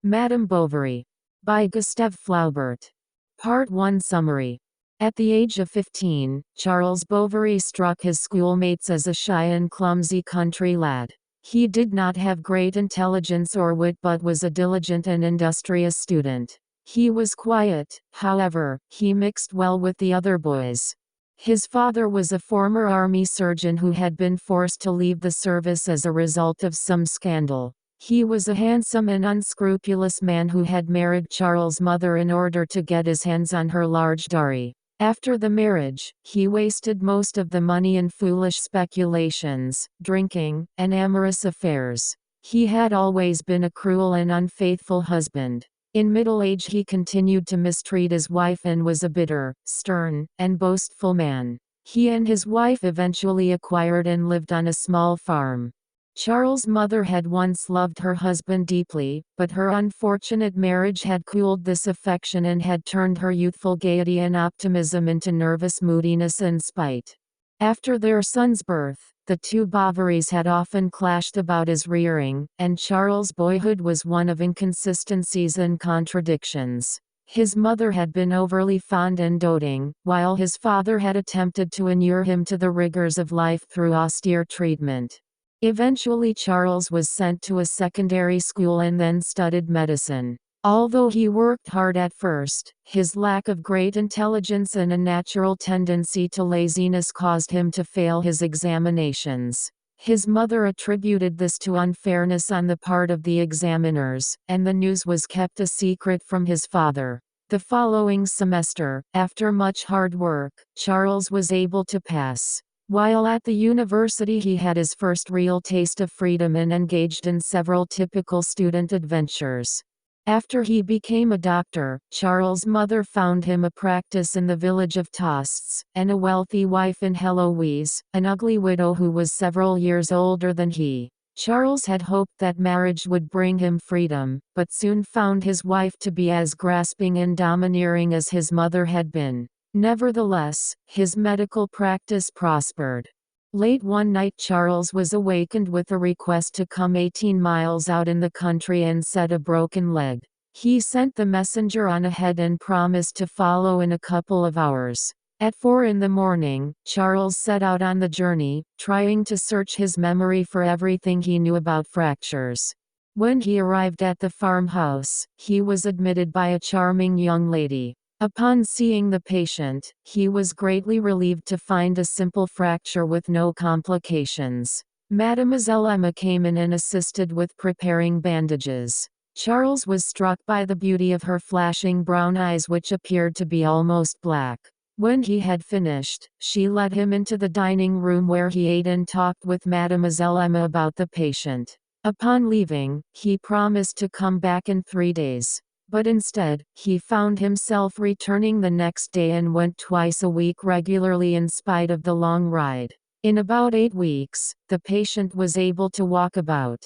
Madame Bovary. By Gustave Flaubert. Part 1 Summary. At the age of 15, Charles Bovary struck his schoolmates as a shy and clumsy country lad. He did not have great intelligence or wit but was a diligent and industrious student. He was quiet, however, he mixed well with the other boys. His father was a former army surgeon who had been forced to leave the service as a result of some scandal. He was a handsome and unscrupulous man who had married Charles' mother in order to get his hands on her large dowry. After the marriage, he wasted most of the money in foolish speculations, drinking, and amorous affairs. He had always been a cruel and unfaithful husband. In middle age he continued to mistreat his wife and was a bitter, stern, and boastful man. He and his wife eventually acquired and lived on a small farm. Charles' mother had once loved her husband deeply, but her unfortunate marriage had cooled this affection and had turned her youthful gaiety and optimism into nervous moodiness and spite. After their son's birth, the two Bovarys had often clashed about his rearing, and Charles' boyhood was one of inconsistencies and contradictions. His mother had been overly fond and doting, while his father had attempted to inure him to the rigors of life through austere treatment. Eventually Charles was sent to a secondary school and then studied medicine. Although he worked hard at first, his lack of great intelligence and a natural tendency to laziness caused him to fail his examinations. His mother attributed this to unfairness on the part of the examiners, and the news was kept a secret from his father. The following semester, after much hard work, Charles was able to pass. While at the university he had his first real taste of freedom and engaged in several typical student adventures. After he became a doctor, Charles' mother found him a practice in the village of Tostes, and a wealthy wife in Heloise, an ugly widow who was several years older than he. Charles had hoped that marriage would bring him freedom, but soon found his wife to be as grasping and domineering as his mother had been. Nevertheless, his medical practice prospered. Late one night Charles was awakened with a request to come 18 miles out in the country and set a broken leg. He sent the messenger on ahead and promised to follow in a couple of hours. At 4 in the morning, Charles set out on the journey, trying to search his memory for everything he knew about fractures. When he arrived at the farmhouse, he was admitted by a charming young lady. Upon seeing the patient, he was greatly relieved to find a simple fracture with no complications. Mademoiselle Emma came in and assisted with preparing bandages. Charles was struck by the beauty of her flashing brown eyes which appeared to be almost black. When he had finished, she led him into the dining room where he ate and talked with Mademoiselle Emma about the patient. Upon leaving, he promised to come back in 3 days. But instead, he found himself returning the next day and went twice a week regularly in spite of the long ride. In about 8 weeks, the patient was able to walk about.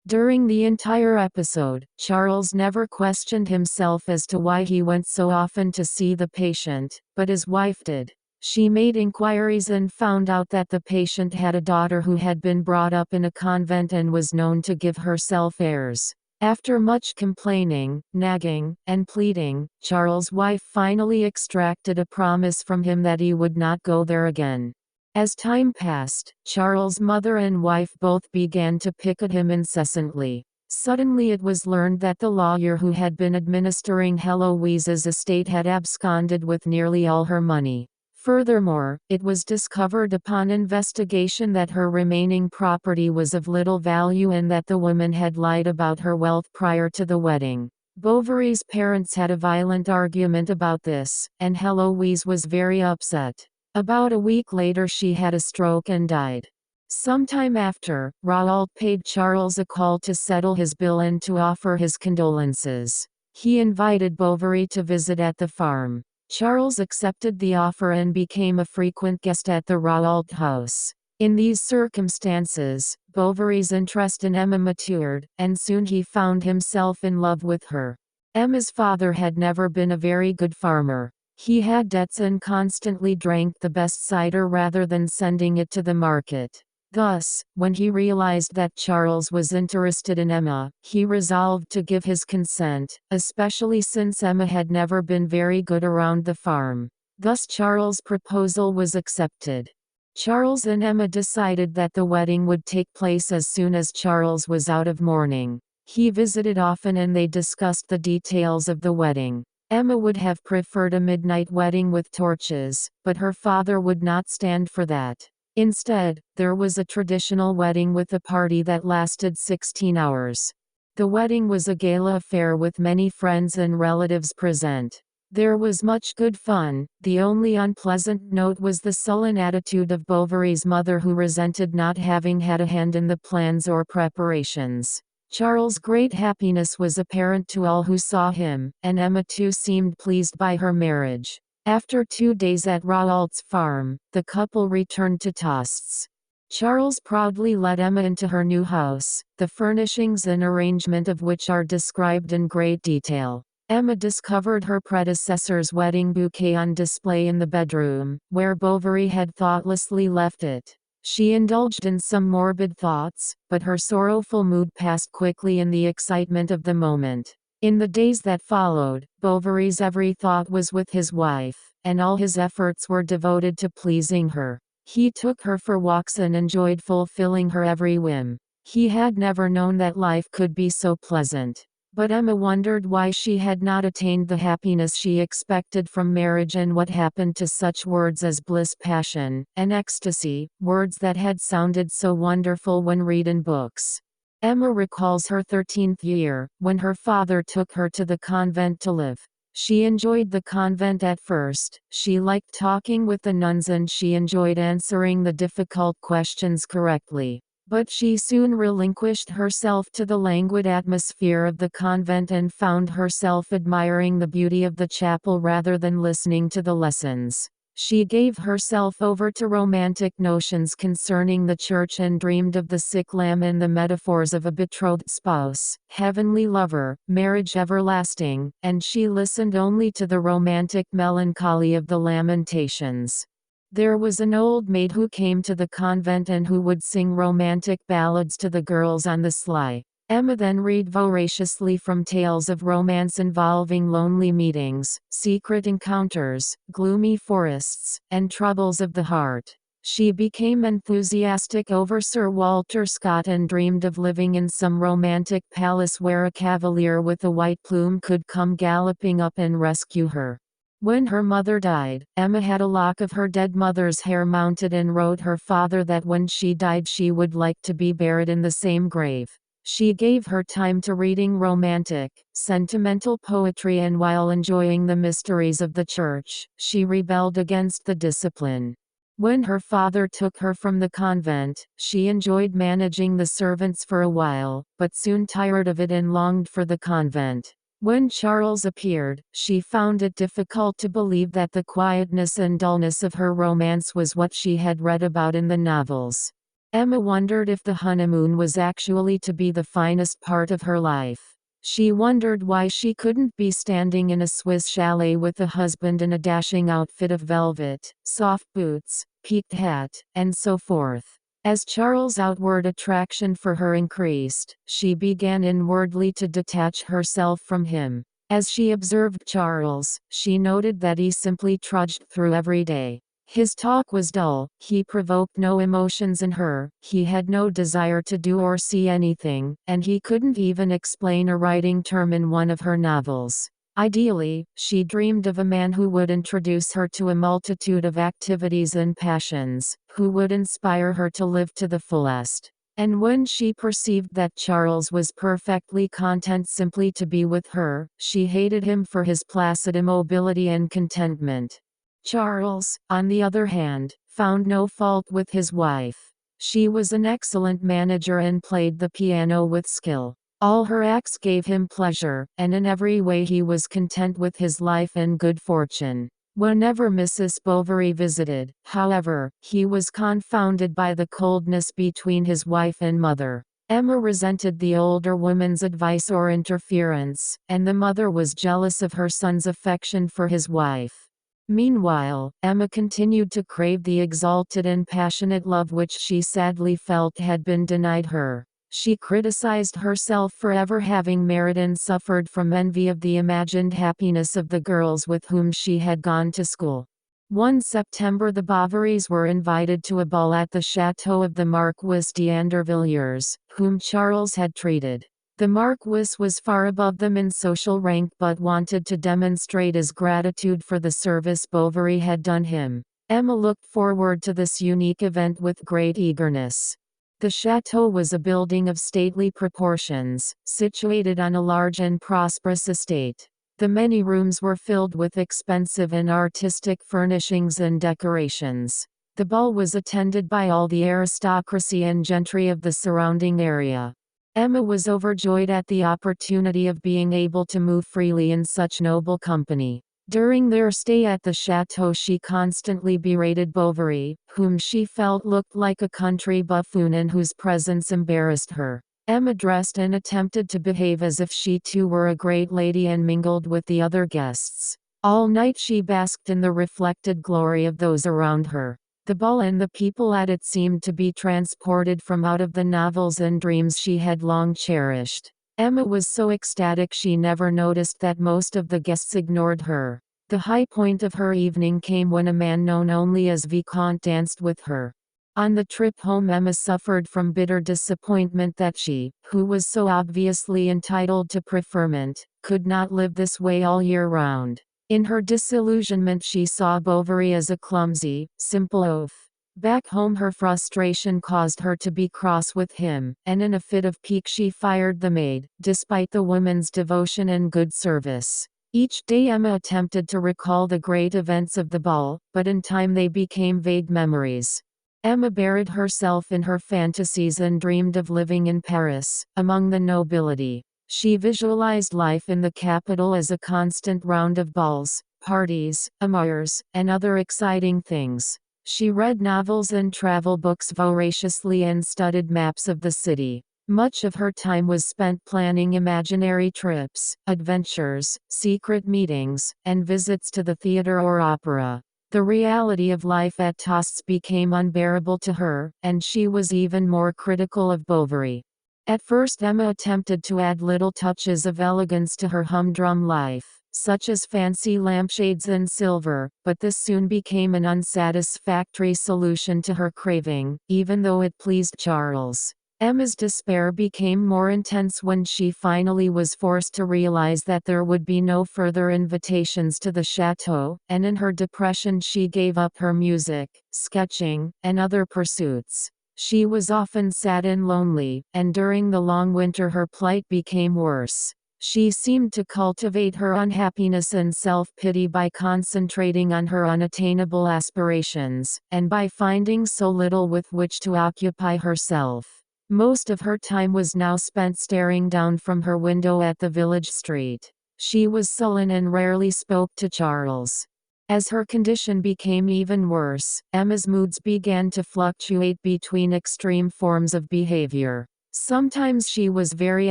During the entire episode, Charles never questioned himself as to why he went so often to see the patient, but his wife did. She made inquiries and found out that the patient had a daughter who had been brought up in a convent and was known to give herself airs. After much complaining, nagging, and pleading, Charles' wife finally extracted a promise from him that he would not go there again. As time passed, Charles' mother and wife both began to pick at him incessantly. Suddenly it was learned that the lawyer who had been administering Heloise's estate had absconded with nearly all her money. Furthermore, it was discovered upon investigation that her remaining property was of little value and that the woman had lied about her wealth prior to the wedding. Bovary's parents had a violent argument about this, and Heloise was very upset. About a week later she had a stroke and died. Sometime after, Raoul paid Charles a call to settle his bill and to offer his condolences. He invited Bovary to visit at the farm. Charles accepted the offer and became a frequent guest at the Raoult house. In these circumstances, Bovary's interest in Emma matured, and soon he found himself in love with her. Emma's father had never been a very good farmer. He had debts and constantly drank the best cider rather than sending it to the market. Thus, when he realized that Charles was interested in Emma, he resolved to give his consent, especially since Emma had never been very good around the farm. Thus Charles' proposal was accepted. Charles and Emma decided that the wedding would take place as soon as Charles was out of mourning. He visited often and they discussed the details of the wedding. Emma would have preferred a midnight wedding with torches, but her father would not stand for that. Instead, there was a traditional wedding with a party that lasted 16 hours. The wedding was a gala affair with many friends and relatives present. There was much good fun. The only unpleasant note was the sullen attitude of Bovary's mother, who resented not having had a hand in the plans or preparations. Charles' great happiness was apparent to all who saw him, and Emma too seemed pleased by her marriage. After 2 days at Raoult's farm, the couple returned to Tostes. Charles proudly led Emma into her new house, the furnishings and arrangement of which are described in great detail. Emma discovered her predecessor's wedding bouquet on display in the bedroom, where Bovary had thoughtlessly left it. She indulged in some morbid thoughts, but her sorrowful mood passed quickly in the excitement of the moment. In the days that followed, Bovary's every thought was with his wife, and all his efforts were devoted to pleasing her. He took her for walks and enjoyed fulfilling her every whim. He had never known that life could be so pleasant. But Emma wondered why she had not attained the happiness she expected from marriage, and what happened to such words as bliss, passion, and ecstasy, words that had sounded so wonderful when read in books. Emma recalls her 13th year, when her father took her to the convent to live. She enjoyed the convent at first. She liked talking with the nuns and she enjoyed answering the difficult questions correctly. But she soon relinquished herself to the languid atmosphere of the convent and found herself admiring the beauty of the chapel rather than listening to the lessons. She gave herself over to romantic notions concerning the church and dreamed of the sick lamb and the metaphors of a betrothed spouse, heavenly lover, marriage everlasting, and she listened only to the romantic melancholy of the Lamentations. There was an old maid who came to the convent and who would sing romantic ballads to the girls on the sly. Emma then read voraciously from tales of romance involving lonely meetings, secret encounters, gloomy forests, and troubles of the heart. She became enthusiastic over Sir Walter Scott and dreamed of living in some romantic palace where a cavalier with a white plume could come galloping up and rescue her. When her mother died, Emma had a lock of her dead mother's hair mounted and wrote her father that when she died she would like to be buried in the same grave. She gave her time to reading romantic, sentimental poetry, and while enjoying the mysteries of the church, she rebelled against the discipline. When her father took her from the convent, she enjoyed managing the servants for a while, but soon tired of it and longed for the convent. When Charles appeared, she found it difficult to believe that the quietness and dullness of her romance was what she had read about in the novels. Emma wondered if the honeymoon was actually to be the finest part of her life. She wondered why she couldn't be standing in a Swiss chalet with a husband in a dashing outfit of velvet, soft boots, peaked hat, and so forth. As Charles' outward attraction for her increased, she began inwardly to detach herself from him. As she observed Charles, she noted that he simply trudged through every day. His talk was dull, he provoked no emotions in her, he had no desire to do or see anything, and he couldn't even explain a writing term in one of her novels. Ideally, she dreamed of a man who would introduce her to a multitude of activities and passions, who would inspire her to live to the fullest. And when she perceived that Charles was perfectly content simply to be with her, she hated him for his placid immobility and contentment. Charles, on the other hand, found no fault with his wife. She was an excellent manager and played the piano with skill. All her acts gave him pleasure, and in every way he was content with his life and good fortune. Whenever Mrs. Bovary visited, however, he was confounded by the coldness between his wife and mother. Emma resented the older woman's advice or interference, and the mother was jealous of her son's affection for his wife. Meanwhile, Emma continued to crave the exalted and passionate love which she sadly felt had been denied her. She criticized herself for ever having married and suffered from envy of the imagined happiness of the girls with whom she had gone to school. One September the Bovarys were invited to a ball at the chateau of the Marquis d'Andervilliers, whom Charles had treated. The Marquis was far above them in social rank but wanted to demonstrate his gratitude for the service Bovary had done him. Emma looked forward to this unique event with great eagerness. The chateau was a building of stately proportions, situated on a large and prosperous estate. The many rooms were filled with expensive and artistic furnishings and decorations. The ball was attended by all the aristocracy and gentry of the surrounding area. Emma was overjoyed at the opportunity of being able to move freely in such noble company. During their stay at the chateau she constantly berated Bovary, whom she felt looked like a country buffoon and whose presence embarrassed her. Emma dressed and attempted to behave as if she too were a great lady and mingled with the other guests. All night she basked in the reflected glory of those around her. The ball and the people at it seemed to be transported from out of the novels and dreams she had long cherished. Emma was so ecstatic she never noticed that most of the guests ignored her. The high point of her evening came when a man known only as Vicomte danced with her. On the trip home Emma suffered from bitter disappointment that she, who was so obviously entitled to preferment, could not live this way all year round. In her disillusionment she saw Bovary as a clumsy, simple oaf. Back home her frustration caused her to be cross with him, and in a fit of pique she fired the maid, despite the woman's devotion and good service. Each day Emma attempted to recall the great events of the ball, but in time they became vague memories. Emma buried herself in her fantasies and dreamed of living in Paris, among the nobility. She visualized life in the capital as a constant round of balls, parties, amours, and other exciting things. She read novels and travel books voraciously and studied maps of the city. Much of her time was spent planning imaginary trips, adventures, secret meetings, and visits to the theater or opera. The reality of life at Tostes became unbearable to her, and she was even more critical of Bovary. At first Emma attempted to add little touches of elegance to her humdrum life, such as fancy lampshades and silver, but this soon became an unsatisfactory solution to her craving, even though it pleased Charles. Emma's despair became more intense when she finally was forced to realize that there would be no further invitations to the chateau, and in her depression she gave up her music, sketching, and other pursuits. She was often sad and lonely, and during the long winter her plight became worse. She seemed to cultivate her unhappiness and self-pity by concentrating on her unattainable aspirations, and by finding so little with which to occupy herself. Most of her time was now spent staring down from her window at the village street. She was sullen and rarely spoke to Charles. As her condition became even worse, Emma's moods began to fluctuate between extreme forms of behavior. Sometimes she was very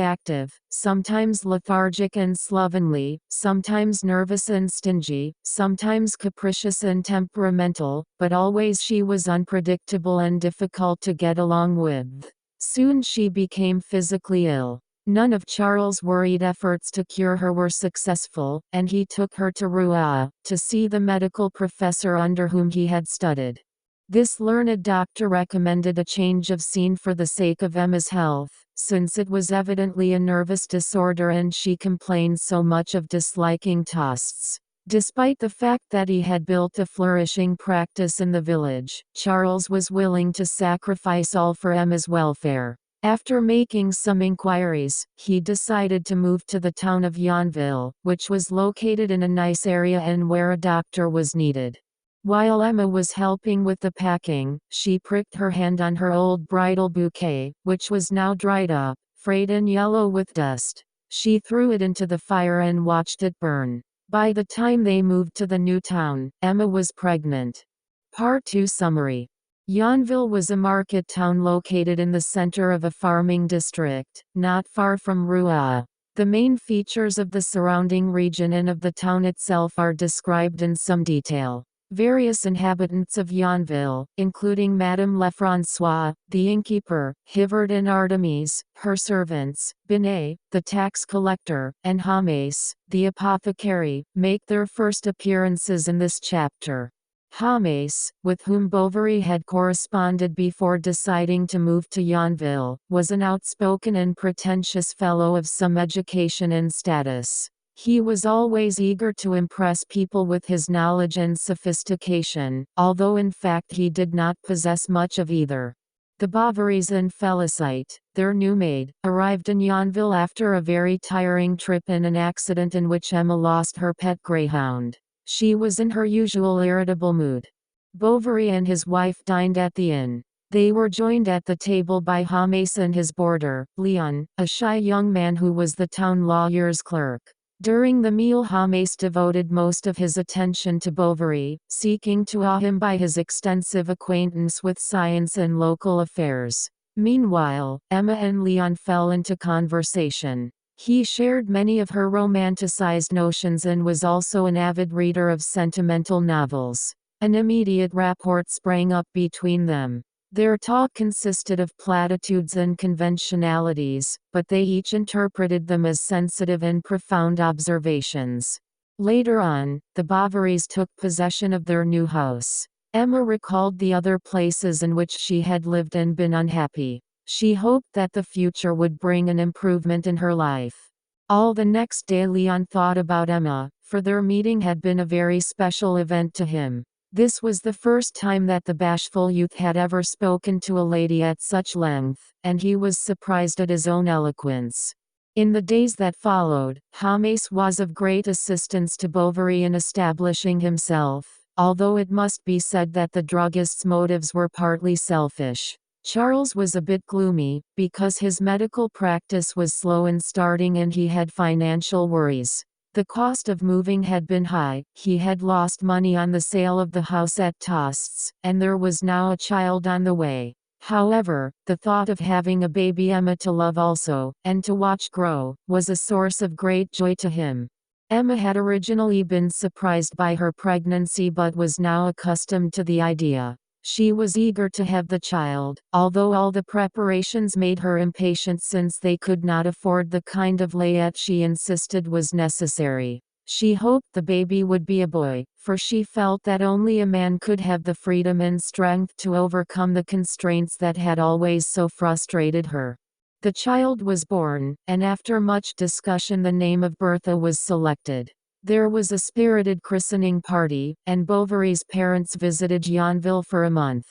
active, sometimes lethargic and slovenly, sometimes nervous and stingy, sometimes capricious and temperamental, but always she was unpredictable and difficult to get along with. Soon she became physically ill. None of Charles' worried efforts to cure her were successful, and he took her to Rouen, to see the medical professor under whom he had studied. This learned doctor recommended a change of scene for the sake of Emma's health, since it was evidently a nervous disorder and she complained so much of disliking Tostes. Despite the fact that he had built a flourishing practice in the village, Charles was willing to sacrifice all for Emma's welfare. After making some inquiries, he decided to move to the town of Yonville, which was located in a nice area and where a doctor was needed. While Emma was helping with the packing, she pricked her hand on her old bridal bouquet, which was now dried up, frayed and yellow with dust. She threw it into the fire and watched it burn. By the time they moved to the new town, Emma was pregnant. Part 2 Summary. Yonville was a market town located in the center of a farming district, not far from Rouen. The main features of the surrounding region and of the town itself are described in some detail. Various inhabitants of Yonville, including Madame Lefrancois, the innkeeper, Hivert and Artemis, her servants, Binet, the tax collector, and James, the apothecary, make their first appearances in this chapter. James, with whom Bovary had corresponded before deciding to move to Yonville, was an outspoken and pretentious fellow of some education and status. He was always eager to impress people with his knowledge and sophistication, although in fact he did not possess much of either. The Bovarys and Félicite, their new maid, arrived in Yonville after a very tiring trip and an accident in which Emma lost her pet greyhound. She was in her usual irritable mood. Bovary and his wife dined at the inn. They were joined at the table by James and his boarder, Leon, a shy young man who was the town lawyer's clerk. During the meal James devoted most of his attention to Bovary, seeking to awe him by his extensive acquaintance with science and local affairs. Meanwhile, Emma and Leon fell into conversation. He shared many of her romanticized notions and was also an avid reader of sentimental novels. An immediate rapport sprang up between them. Their talk consisted of platitudes and conventionalities, but they each interpreted them as sensitive and profound observations. Later on, the Bovarys took possession of their new house. Emma recalled the other places in which she had lived and been unhappy. She hoped that the future would bring an improvement in her life. All the next day Leon thought about Emma, for their meeting had been a very special event to him. This was the first time that the bashful youth had ever spoken to a lady at such length, and he was surprised at his own eloquence. In the days that followed, James was of great assistance to Bovary in establishing himself, although it must be said that the druggist's motives were partly selfish. Charles was a bit gloomy, because his medical practice was slow in starting and he had financial worries. The cost of moving had been high, he had lost money on the sale of the house at Tostes, and there was now a child on the way. However, the thought of having a baby Emma to love also, and to watch grow, was a source of great joy to him. Emma had originally been surprised by her pregnancy but was now accustomed to the idea. She was eager to have the child, although all the preparations made her impatient since they could not afford the kind of layette she insisted was necessary. She hoped the baby would be a boy, for she felt that only a man could have the freedom and strength to overcome the constraints that had always so frustrated her. The child was born, and after much discussion the name of Bertha was selected. There was a spirited christening party, and Bovary's parents visited Yonville for a month.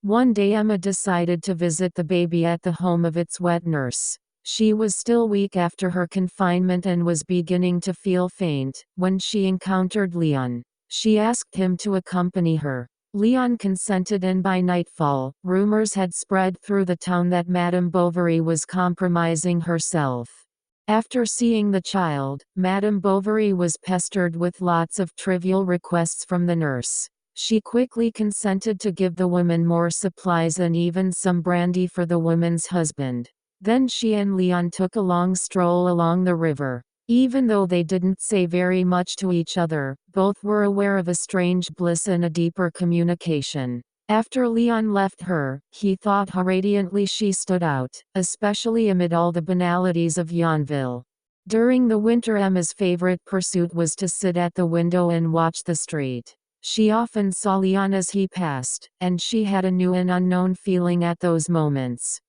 One day Emma decided to visit the baby at the home of its wet nurse. She was still weak after her confinement and was beginning to feel faint, when she encountered Leon. She asked him to accompany her. Leon consented and by nightfall, rumors had spread through the town that Madame Bovary was compromising herself. After seeing the child, Madame Bovary was pestered with lots of trivial requests from the nurse. She quickly consented to give the woman more supplies and even some brandy for the woman's husband. Then she and Leon took a long stroll along the river. Even though they didn't say very much to each other, both were aware of a strange bliss and a deeper communication. After Leon left her, he thought how radiantly she stood out, especially amid all the banalities of Yonville. During the winter Emma's favorite pursuit was to sit at the window and watch the street. She often saw Leon as he passed, and she had a new and unknown feeling at those moments.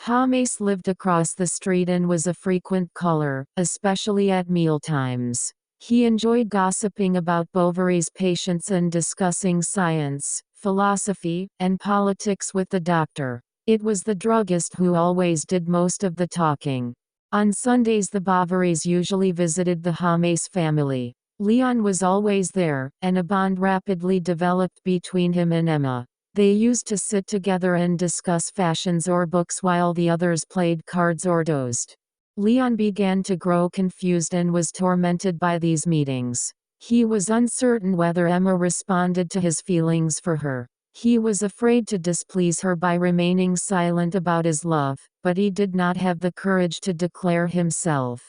James lived across the street and was a frequent caller, especially at mealtimes. He enjoyed gossiping about Bovary's patients and discussing science, philosophy, and politics with the doctor. It was the druggist who always did most of the talking. On Sundays the Bovarys usually visited the James family. Leon was always there, and a bond rapidly developed between him and Emma. They used to sit together and discuss fashions or books while the others played cards or dozed. Leon began to grow confused and was tormented by these meetings. He was uncertain whether Emma responded to his feelings for her. He was afraid to displease her by remaining silent about his love, but he did not have the courage to declare himself.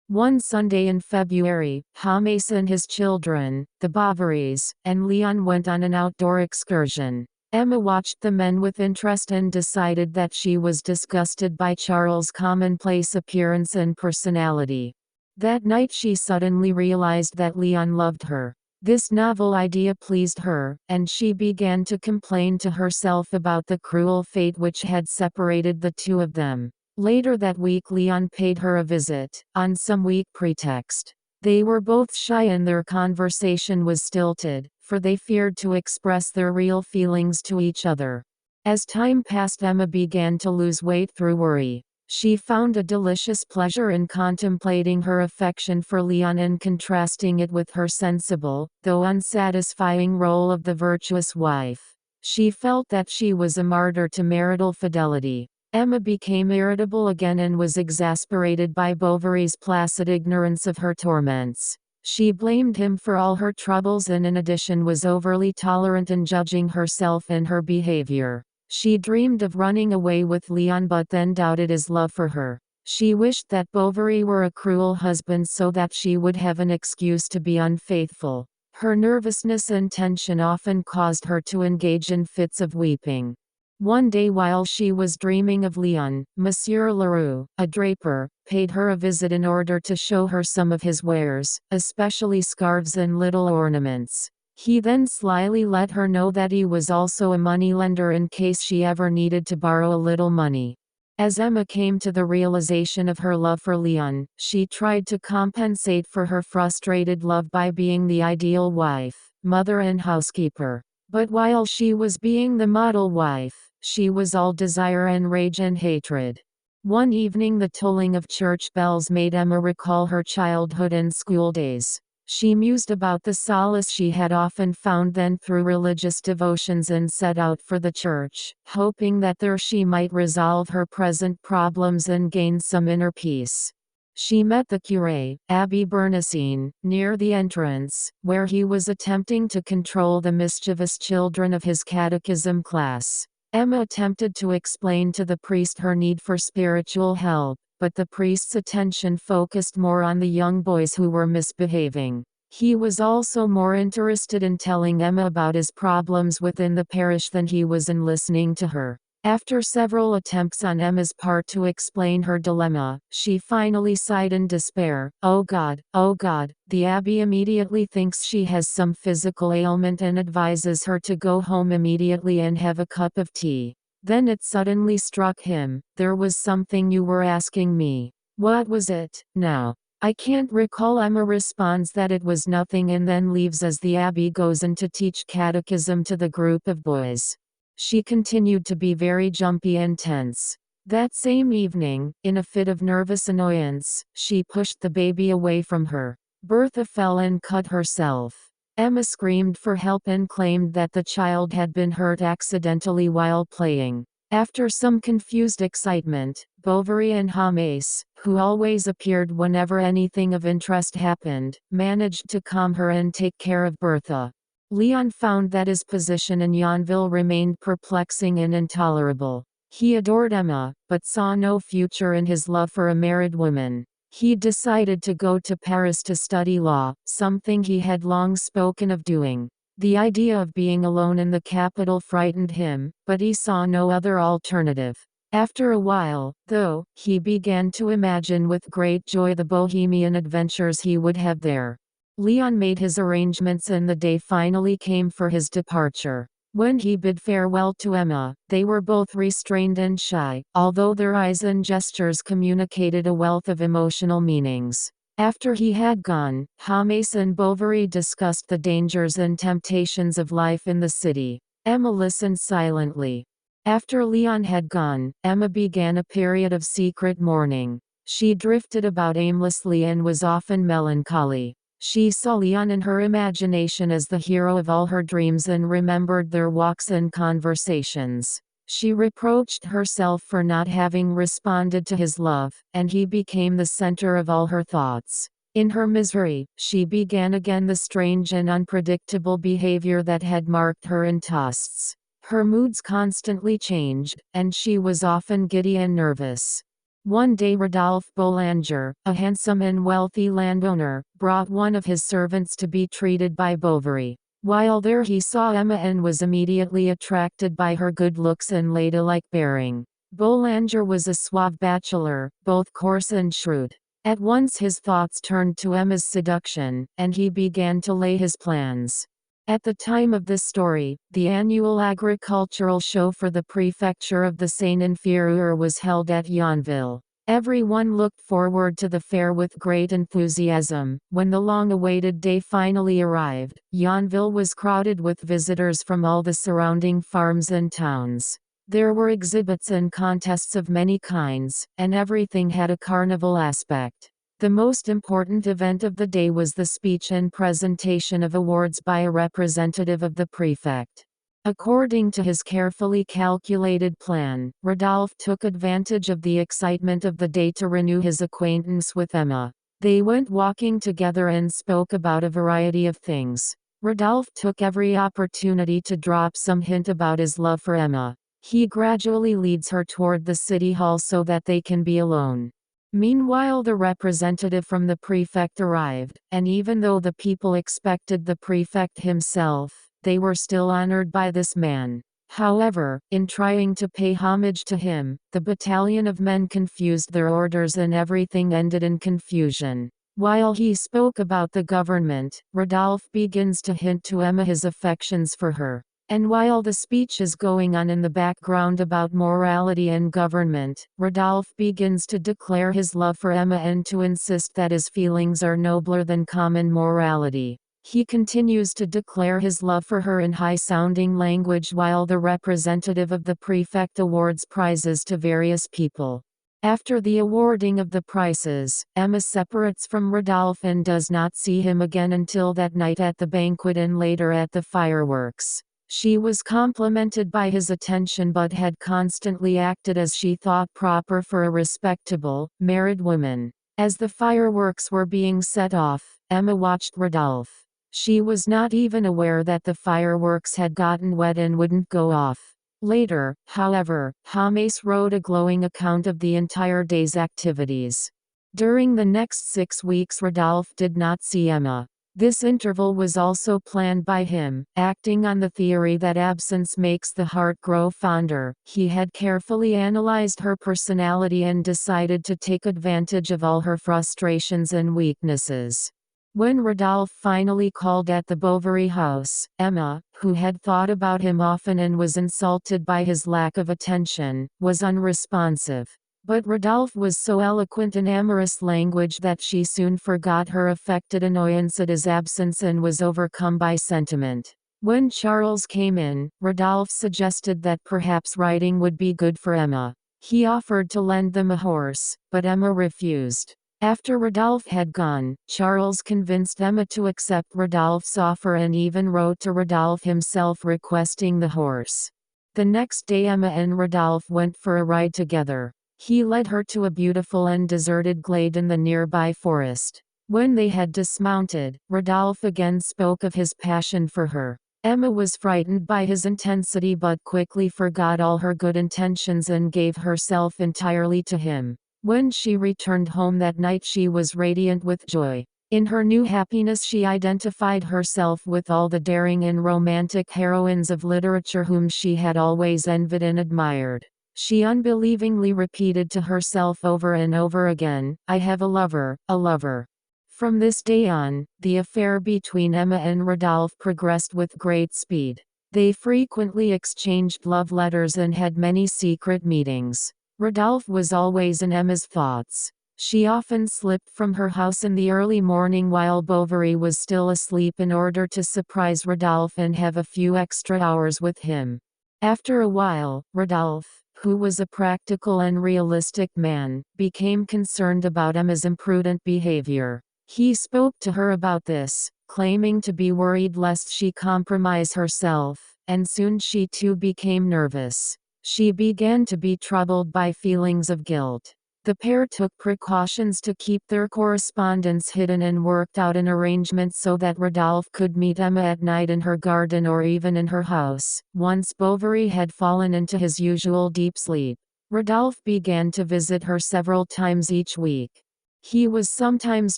One Sunday in February, James and his children, the Bovarys, and Leon went on an outdoor excursion. Emma watched the men with interest and decided that she was disgusted by Charles' commonplace appearance and personality. That night she suddenly realized that Leon loved her. This novel idea pleased her, and she began to complain to herself about the cruel fate which had separated the two of them. Later that week Leon paid her a visit, on some weak pretext. They were both shy and their conversation was stilted, for they feared to express their real feelings to each other. As time passed, Emma began to lose weight through worry. She found a delicious pleasure in contemplating her affection for Leon and contrasting it with her sensible, though unsatisfying role of the virtuous wife. She felt that she was a martyr to marital fidelity. Emma became irritable again and was exasperated by Bovary's placid ignorance of her torments. She blamed him for all her troubles and in addition was overly tolerant in judging herself and her behavior. She dreamed of running away with Leon but then doubted his love for her. She wished that Bovary were a cruel husband so that she would have an excuse to be unfaithful. Her nervousness and tension often caused her to engage in fits of weeping. One day while she was dreaming of Leon, Monsieur Leroux, a draper, paid her a visit in order to show her some of his wares, especially scarves and little ornaments. He then slyly let her know that he was also a moneylender in case she ever needed to borrow a little money. As Emma came to the realization of her love for Leon, she tried to compensate for her frustrated love by being the ideal wife, mother and housekeeper. But while she was being the model wife, she was all desire and rage and hatred. One evening the tolling of church bells made Emma recall her childhood and school days. She mused about the solace she had often found then through religious devotions and set out for the church, hoping that there she might resolve her present problems and gain some inner peace. She met the curé, Abbé Bernacin, near the entrance, where he was attempting to control the mischievous children of his catechism class. Emma attempted to explain to the priest her need for spiritual help, but the priest's attention focused more on the young boys who were misbehaving. He was also more interested in telling Emma about his problems within the parish than he was in listening to her. After several attempts on Emma's part to explain her dilemma, she finally sighed in despair. Oh God, the abbé immediately thinks she has some physical ailment and advises her to go home immediately and have a cup of tea. Then it suddenly struck him, there was something you were asking me. What was it, now? I can't recall. Emma responds that it was nothing and then leaves as the abbé goes in to teach catechism to the group of boys. She continued to be very jumpy and tense. That same evening, in a fit of nervous annoyance, she pushed the baby away from her. Bertha fell and cut herself. Emma screamed for help and claimed that the child had been hurt accidentally while playing. After some confused excitement, Bovary and James, who always appeared whenever anything of interest happened, managed to calm her and take care of Bertha. Leon found that his position in Yonville remained perplexing and intolerable. He adored Emma, but saw no future in his love for a married woman. He decided to go to Paris to study law, something he had long spoken of doing. The idea of being alone in the capital frightened him, but he saw no other alternative. After a while, though, he began to imagine with great joy the bohemian adventures he would have there. Leon made his arrangements and the day finally came for his departure. When he bid farewell to Emma, they were both restrained and shy, although their eyes and gestures communicated a wealth of emotional meanings. After he had gone, James and Bovary discussed the dangers and temptations of life in the city. Emma listened silently. After Leon had gone, Emma began a period of secret mourning. She drifted about aimlessly and was often melancholy. She saw Leon in her imagination as the hero of all her dreams and remembered their walks and conversations. She reproached herself for not having responded to his love, and he became the center of all her thoughts. In her misery, she began again the strange and unpredictable behavior that had marked her in Tusts. Her moods constantly changed, and she was often giddy and nervous. One day Rodolphe Boulanger, a handsome and wealthy landowner, brought one of his servants to be treated by Bovary. While there he saw Emma and was immediately attracted by her good looks and ladylike bearing. Boulanger was a suave bachelor, both coarse and shrewd. At once his thoughts turned to Emma's seduction, and he began to lay his plans. At the time of this story, the annual agricultural show for the prefecture of the Seine-Inférieure was held at Yonville. Everyone looked forward to the fair with great enthusiasm. When the long-awaited day finally arrived, Yonville was crowded with visitors from all the surrounding farms and towns. There were exhibits and contests of many kinds, and everything had a carnival aspect. The most important event of the day was the speech and presentation of awards by a representative of the prefect. According to his carefully calculated plan, Rodolphe took advantage of the excitement of the day to renew his acquaintance with Emma. They went walking together and spoke about a variety of things. Rodolphe took every opportunity to drop some hint about his love for Emma. He gradually leads her toward the city hall so that they can be alone. Meanwhile the representative from the prefect arrived, and even though the people expected the prefect himself, they were still honored by this man. However, in trying to pay homage to him, the battalion of men confused their orders and everything ended in confusion. While he spoke about the government, Rodolphe begins to hint to Emma his affections for her. And while the speech is going on in the background about morality and government, Rodolphe begins to declare his love for Emma and to insist that his feelings are nobler than common morality. He continues to declare his love for her in high-sounding language while the representative of the prefect awards prizes to various people. After the awarding of the prizes, Emma separates from Rodolphe and does not see him again until that night at the banquet and later at the fireworks. She was complimented by his attention but had constantly acted as she thought proper for a respectable, married woman. As the fireworks were being set off, Emma watched Rodolphe. She was not even aware that the fireworks had gotten wet and wouldn't go off. Later, however, James wrote a glowing account of the entire day's activities. During the next 6 weeks Rodolphe did not see Emma. This interval was also planned by him, acting on the theory that absence makes the heart grow fonder. He had carefully analyzed her personality and decided to take advantage of all her frustrations and weaknesses. When Rodolphe finally called at the Bovary house, Emma, who had thought about him often and was insulted by his lack of attention, was unresponsive. But Rodolphe was so eloquent in amorous language that she soon forgot her affected annoyance at his absence and was overcome by sentiment. When Charles came in, Rodolphe suggested that perhaps riding would be good for Emma. He offered to lend them a horse, but Emma refused. After Rodolphe had gone, Charles convinced Emma to accept Rodolphe's offer and even wrote to Rodolphe himself requesting the horse. The next day Emma and Rodolphe went for a ride together. He led her to a beautiful and deserted glade in the nearby forest. When they had dismounted, Rodolphe again spoke of his passion for her. Emma was frightened by his intensity but quickly forgot all her good intentions and gave herself entirely to him. When she returned home that night she was radiant with joy. In her new happiness she identified herself with all the daring and romantic heroines of literature whom she had always envied and admired. She unbelievingly repeated to herself over and over again, "I have a lover, a lover." From this day on, the affair between Emma and Rodolphe progressed with great speed. They frequently exchanged love letters and had many secret meetings. Rodolphe was always in Emma's thoughts. She often slipped from her house in the early morning while Bovary was still asleep in order to surprise Rodolphe and have a few extra hours with him. After a while, Rodolphe, who was a practical and realistic man, became concerned about Emma's imprudent behavior. He spoke to her about this, claiming to be worried lest she compromise herself, and soon she too became nervous. She began to be troubled by feelings of guilt. The pair took precautions to keep their correspondence hidden and worked out an arrangement so that Rodolphe could meet Emma at night in her garden or even in her house. Once Bovary had fallen into his usual deep sleep. Rodolphe began to visit her several times each week. He was sometimes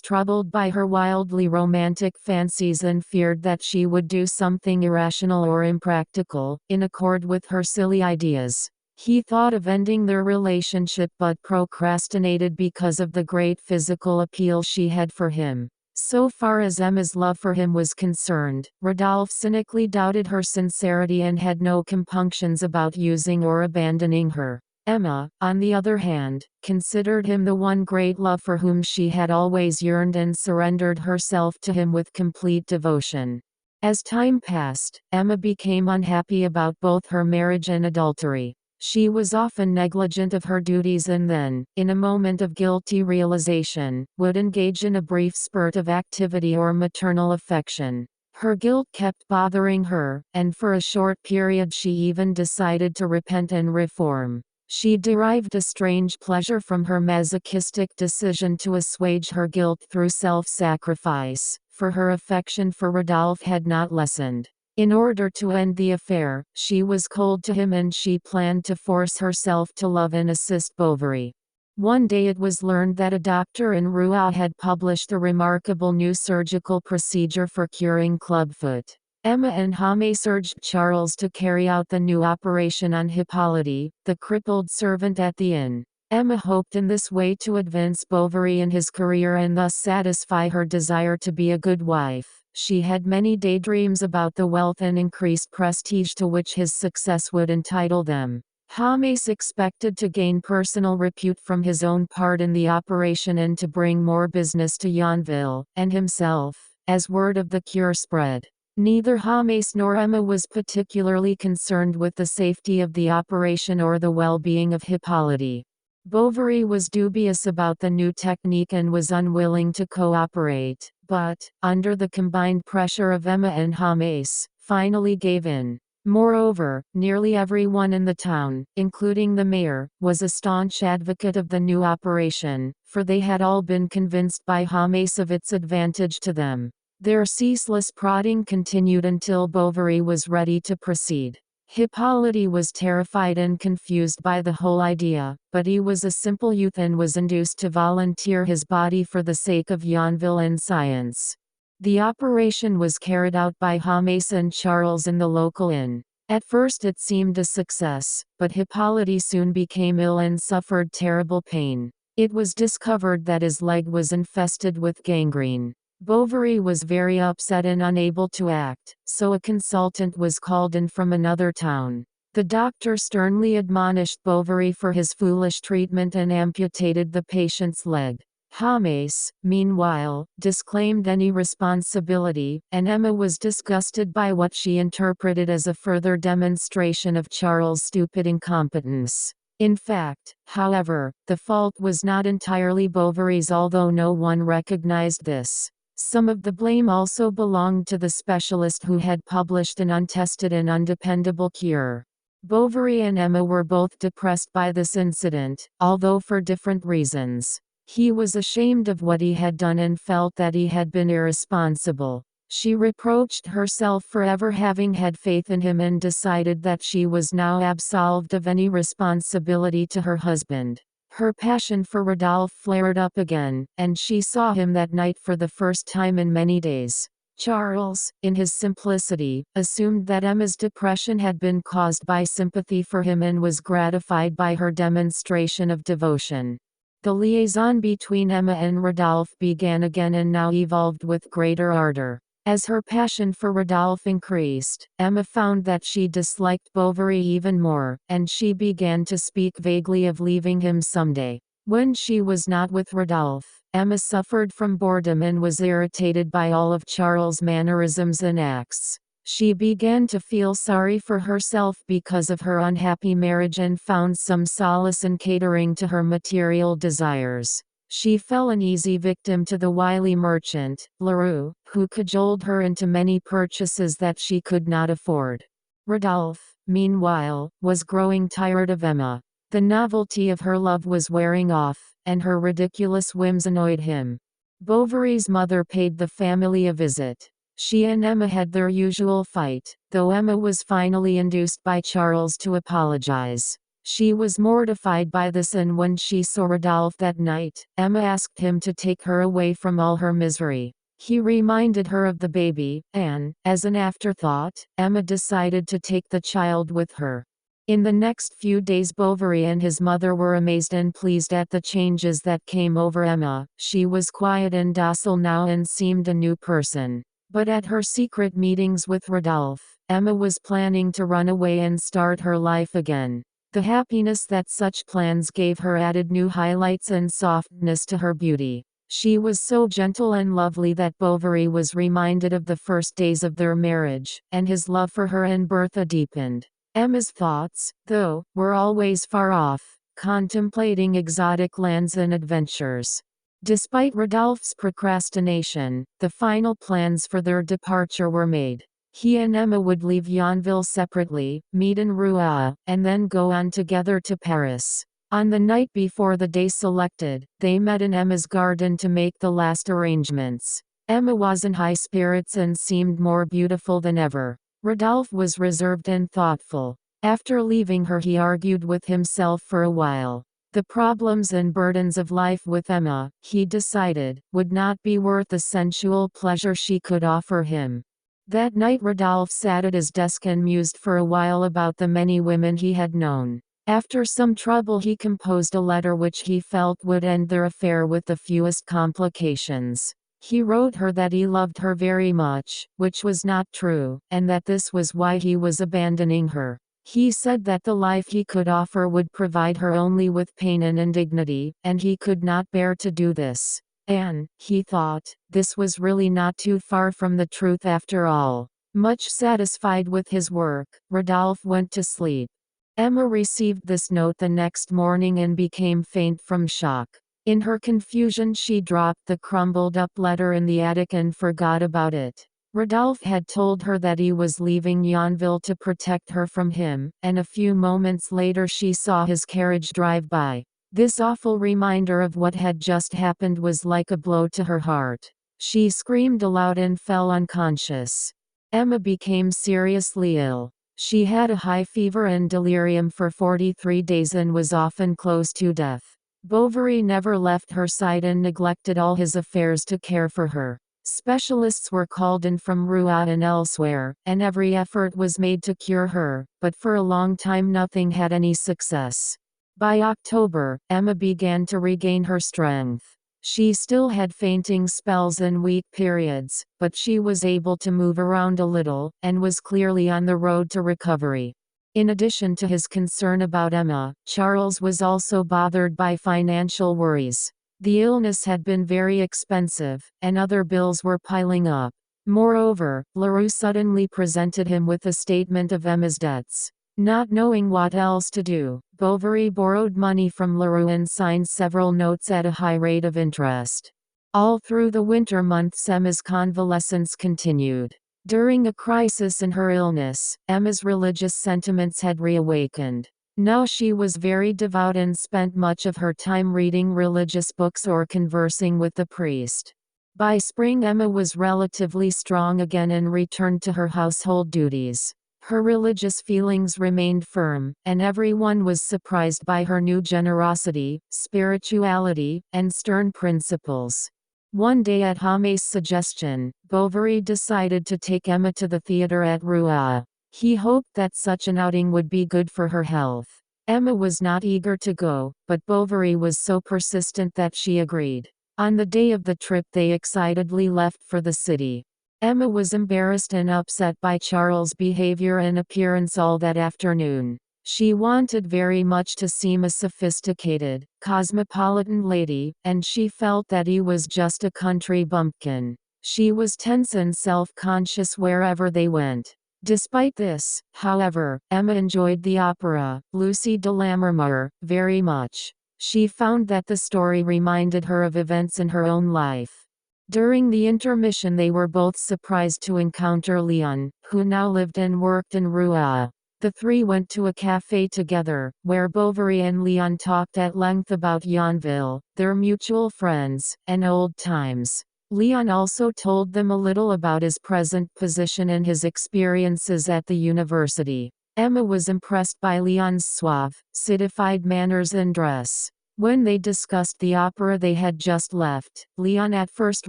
troubled by her wildly romantic fancies and feared that she would do something irrational or impractical, in accord with her silly ideas. He thought of ending their relationship but procrastinated because of the great physical appeal she had for him. So far as Emma's love for him was concerned, Rodolphe cynically doubted her sincerity and had no compunctions about using or abandoning her. Emma, on the other hand, considered him the one great love for whom she had always yearned and surrendered herself to him with complete devotion. As time passed, Emma became unhappy about both her marriage and adultery. She was often negligent of her duties and then, in a moment of guilty realization, would engage in a brief spurt of activity or maternal affection. Her guilt kept bothering her, and for a short period she even decided to repent and reform. She derived a strange pleasure from her masochistic decision to assuage her guilt through self-sacrifice, for her affection for Rodolphe had not lessened. In order to end the affair, she was cold to him and she planned to force herself to love and assist Bovary. One day it was learned that a doctor in Rouen had published a remarkable new surgical procedure for curing clubfoot. Emma and James urged Charles to carry out the new operation on Hippolyte, the crippled servant at the inn. Emma hoped in this way to advance Bovary in his career and thus satisfy her desire to be a good wife. She had many daydreams about the wealth and increased prestige to which his success would entitle them. James expected to gain personal repute from his own part in the operation and to bring more business to Yonville, and himself, as word of the cure spread. Neither James nor Emma was particularly concerned with the safety of the operation or the well-being of Hippolyte. Bovary was dubious about the new technique and was unwilling to cooperate, but, under the combined pressure of Emma and James, finally gave in. Moreover, nearly everyone in the town, including the mayor, was a staunch advocate of the new operation, for they had all been convinced by James of its advantage to them. Their ceaseless prodding continued until Bovary was ready to proceed. Hippolyte was terrified and confused by the whole idea, but he was a simple youth and was induced to volunteer his body for the sake of Yonville and science. The operation was carried out by James and Charles in the local inn. At first it seemed a success, but Hippolyte soon became ill and suffered terrible pain. It was discovered that his leg was infested with gangrene. Bovary was very upset and unable to act, so a consultant was called in from another town. The doctor sternly admonished Bovary for his foolish treatment and amputated the patient's leg. James, meanwhile, disclaimed any responsibility, and Emma was disgusted by what she interpreted as a further demonstration of Charles' stupid incompetence. In fact, however, the fault was not entirely Bovary's, although no one recognized this. Some of the blame also belonged to the specialist who had published an untested and undependable cure. Bovary and Emma were both depressed by this incident, although for different reasons. He was ashamed of what he had done and felt that he had been irresponsible. She reproached herself for ever having had faith in him and decided that she was now absolved of any responsibility to her husband. Her passion for Rodolphe flared up again, and she saw him that night for the first time in many days. Charles, in his simplicity, assumed that Emma's depression had been caused by sympathy for him and was gratified by her demonstration of devotion. The liaison between Emma and Rodolphe began again and now evolved with greater ardor. As her passion for Rodolphe increased, Emma found that she disliked Bovary even more, and she began to speak vaguely of leaving him someday. When she was not with Rodolphe, Emma suffered from boredom and was irritated by all of Charles' mannerisms and acts. She began to feel sorry for herself because of her unhappy marriage and found some solace in catering to her material desires. She fell an easy victim to the wily merchant, Leroux, who cajoled her into many purchases that she could not afford. Rodolphe, meanwhile, was growing tired of Emma. The novelty of her love was wearing off, and her ridiculous whims annoyed him. Bovary's mother paid the family a visit. She and Emma had their usual fight, though Emma was finally induced by Charles to apologize. She was mortified by this, and when she saw Rodolphe that night, Emma asked him to take her away from all her misery. He reminded her of the baby, and, as an afterthought, Emma decided to take the child with her. In the next few days, Bovary and his mother were amazed and pleased at the changes that came over Emma. She was quiet and docile now and seemed a new person. But at her secret meetings with Rodolphe, Emma was planning to run away and start her life again. The happiness that such plans gave her added new highlights and softness to her beauty. She was so gentle and lovely that Bovary was reminded of the first days of their marriage, and his love for her and Bertha deepened. Emma's thoughts, though, were always far off, contemplating exotic lands and adventures. Despite Rodolphe's procrastination, the final plans for their departure were made. He and Emma would leave Yonville separately, meet in Rouen, and then go on together to Paris. On the night before the day selected, they met in Emma's garden to make the last arrangements. Emma was in high spirits and seemed more beautiful than ever. Rodolphe was reserved and thoughtful. After leaving her, he argued with himself for a while. The problems and burdens of life with Emma, he decided, would not be worth the sensual pleasure she could offer him. That night Rodolphe sat at his desk and mused for a while about the many women he had known. After some trouble he composed a letter which he felt would end their affair with the fewest complications. He wrote her that he loved her very much, which was not true, and that this was why he was abandoning her. He said that the life he could offer would provide her only with pain and indignity, and he could not bear to do this. And, he thought, this was really not too far from the truth after all. Much satisfied with his work, Rodolphe went to sleep. Emma received this note the next morning and became faint from shock. In her confusion she dropped the crumbled-up letter in the attic and forgot about it. Rodolphe had told her that he was leaving Yonville to protect her from him, and a few moments later she saw his carriage drive by. This awful reminder of what had just happened was like a blow to her heart. She screamed aloud and fell unconscious. Emma became seriously ill. She had a high fever and delirium for 43 days and was often close to death. Bovary never left her side and neglected all his affairs to care for her. Specialists were called in from Rouen and elsewhere, and every effort was made to cure her, but for a long time nothing had any success. By October, Emma began to regain her strength. She still had fainting spells and weak periods, but she was able to move around a little, and was clearly on the road to recovery. In addition to his concern about Emma, Charles was also bothered by financial worries. The illness had been very expensive, and other bills were piling up. Moreover, Leroux suddenly presented him with a statement of Emma's debts. Not knowing what else to do, Bovary borrowed money from Leroux and signed several notes at a high rate of interest. All through the winter months Emma's convalescence continued. During a crisis in her illness, Emma's religious sentiments had reawakened. Now she was very devout and spent much of her time reading religious books or conversing with the priest. By spring Emma was relatively strong again and returned to her household duties. Her religious feelings remained firm, and everyone was surprised by her new generosity, spirituality, and stern principles. One day at Jamé's suggestion, Bovary decided to take Emma to the theatre at Rouen. He hoped that such an outing would be good for her health. Emma was not eager to go, but Bovary was so persistent that she agreed. On the day of the trip they excitedly left for the city. Emma was embarrassed and upset by Charles' behavior and appearance all that afternoon. She wanted very much to seem a sophisticated, cosmopolitan lady, and she felt that he was just a country bumpkin. She was tense and self-conscious wherever they went. Despite this, however, Emma enjoyed the opera, Lucie de Lammermoor, very much. She found that the story reminded her of events in her own life. During the intermission they were both surprised to encounter Leon, who now lived and worked in Rouen. The three went to a café together, where Bovary and Leon talked at length about Yonville, their mutual friends, and old times. Leon also told them a little about his present position and his experiences at the university. Emma was impressed by Leon's suave, citified manners and dress. When they discussed the opera they had just left, Leon at first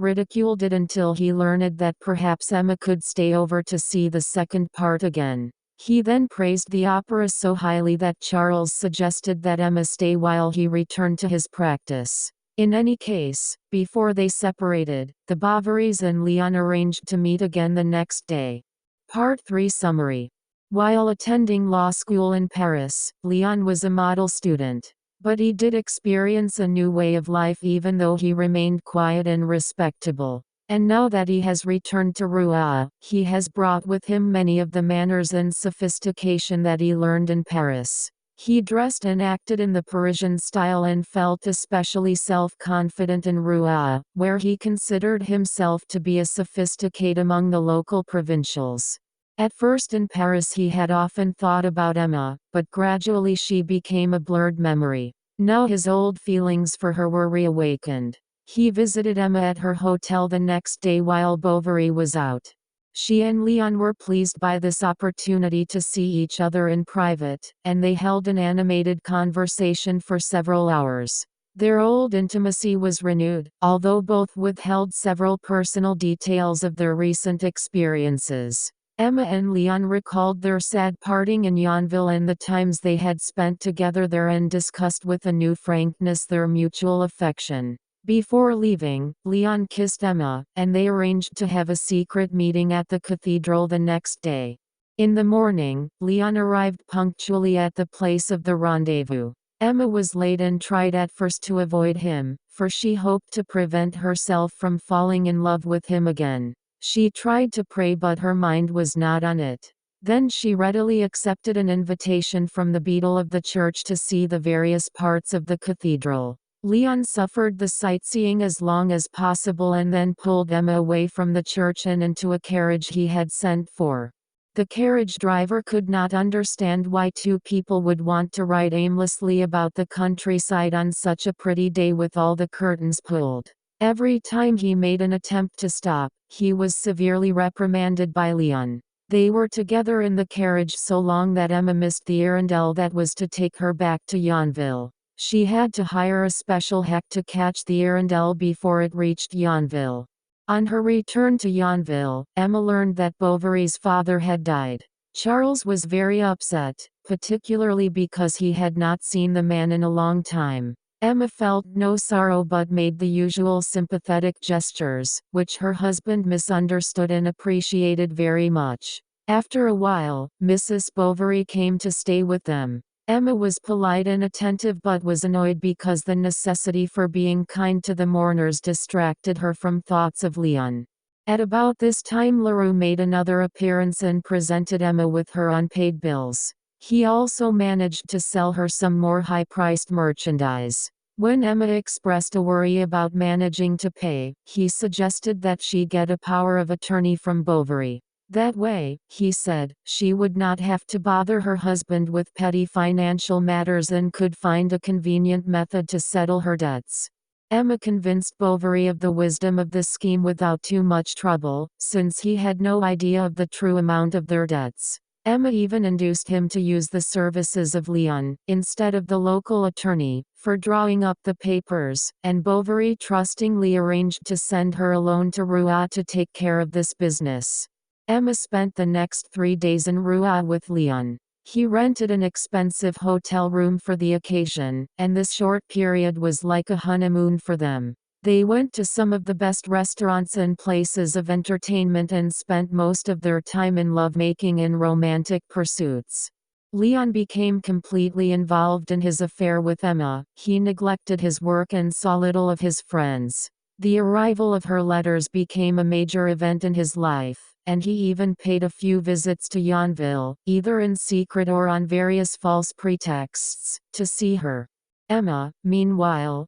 ridiculed it until he learned that perhaps Emma could stay over to see the second part again. He then praised the opera so highly that Charles suggested that Emma stay while he returned to his practice. In any case, before they separated, the Bovarys and Leon arranged to meet again the next day. Part 3 Summary. While attending law school in Paris, Leon was a model student. But he did experience a new way of life even though he remained quiet and respectable. And now that he has returned to Rouen, he has brought with him many of the manners and sophistication that he learned in Paris. He dressed and acted in the Parisian style and felt especially self-confident in Rouen, where he considered himself to be a sophisticate among the local provincials. At first in Paris he had often thought about Emma, but gradually she became a blurred memory. Now his old feelings for her were reawakened. He visited Emma at her hotel the next day while Bovary was out. She and Leon were pleased by this opportunity to see each other in private, and they held an animated conversation for several hours. Their old intimacy was renewed, although both withheld several personal details of their recent experiences. Emma and Leon recalled their sad parting in Yonville and the times they had spent together there and discussed with a new frankness their mutual affection. Before leaving, Leon kissed Emma, and they arranged to have a secret meeting at the cathedral the next day. In the morning, Leon arrived punctually at the place of the rendezvous. Emma was late and tried at first to avoid him, for she hoped to prevent herself from falling in love with him again. She tried to pray but her mind was not on it. Then she readily accepted an invitation from the beadle of the church to see the various parts of the cathedral. Leon suffered the sightseeing as long as possible and then pulled Emma away from the church and into a carriage he had sent for. The carriage driver could not understand why two people would want to ride aimlessly about the countryside on such a pretty day with all the curtains pulled. Every time he made an attempt to stop, he was severely reprimanded by Leon. They were together in the carriage so long that Emma missed the hirondelle that was to take her back to Yonville. She had to hire a special hack to catch the hirondelle before it reached Yonville. On her return to Yonville, Emma learned that Bovary's father had died. Charles was very upset, particularly because he had not seen the man in a long time. Emma felt no sorrow but made the usual sympathetic gestures, which her husband misunderstood and appreciated very much. After a while, Mrs. Bovary came to stay with them. Emma was polite and attentive but was annoyed because the necessity for being kind to the mourners distracted her from thoughts of Leon. At about this time Leroux made another appearance and presented Emma with her unpaid bills. He also managed to sell her some more high-priced merchandise. When Emma expressed a worry about managing to pay, he suggested that she get a power of attorney from Bovary. That way, he said, she would not have to bother her husband with petty financial matters and could find a convenient method to settle her debts. Emma convinced Bovary of the wisdom of this scheme without too much trouble, since he had no idea of the true amount of their debts. Emma even induced him to use the services of Leon, instead of the local attorney, for drawing up the papers, and Bovary trustingly arranged to send her alone to Rouen to take care of this business. Emma spent the next 3 days in Rouen with Leon. He rented an expensive hotel room for the occasion, and this short period was like a honeymoon for them. They went to some of the best restaurants and places of entertainment and spent most of their time in lovemaking and romantic pursuits. Leon became completely involved in his affair with Emma. He neglected his work and saw little of his friends. The arrival of her letters became a major event in his life, and he even paid a few visits to Yonville, either in secret or on various false pretexts, to see her. Emma, meanwhile,